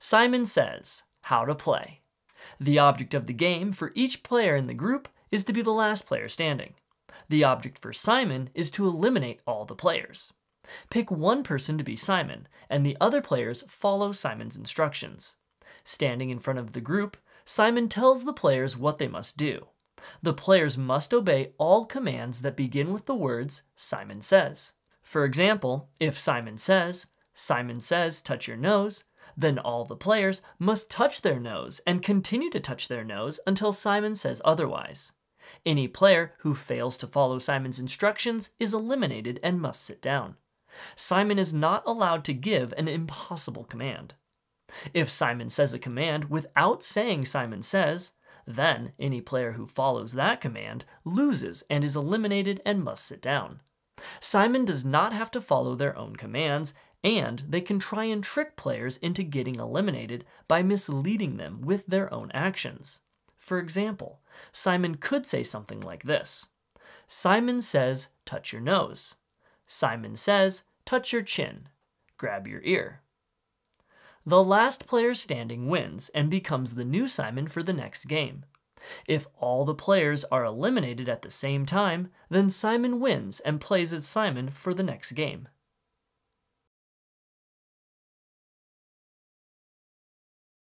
Simon says, how to play. The object of the game for each player in the group is to be the last player standing. The object for Simon is to eliminate all the players. Pick one person to be Simon, and the other players follow Simon's instructions. Standing in front of the group, Simon tells the players what they must do. The players must obey all commands that begin with the words Simon says. For example, if Simon says, touch your nose, then all the players must touch their nose and continue to touch their nose until Simon says otherwise. Any player who fails to follow Simon's instructions is eliminated and must sit down. Simon is not allowed to give an impossible command. If Simon says a command without saying Simon says, then any player who follows that command loses and is eliminated and must sit down. Simon does not have to follow their own commands, and they can try and trick players into getting eliminated by misleading them with their own actions. For example, Simon could say something like this. Simon says, touch your nose. Simon says, touch your chin. Grab your ear. The last player standing wins and becomes the new Simon for the next game. If all the players are eliminated at the same time, then Simon wins and plays as Simon for the next game.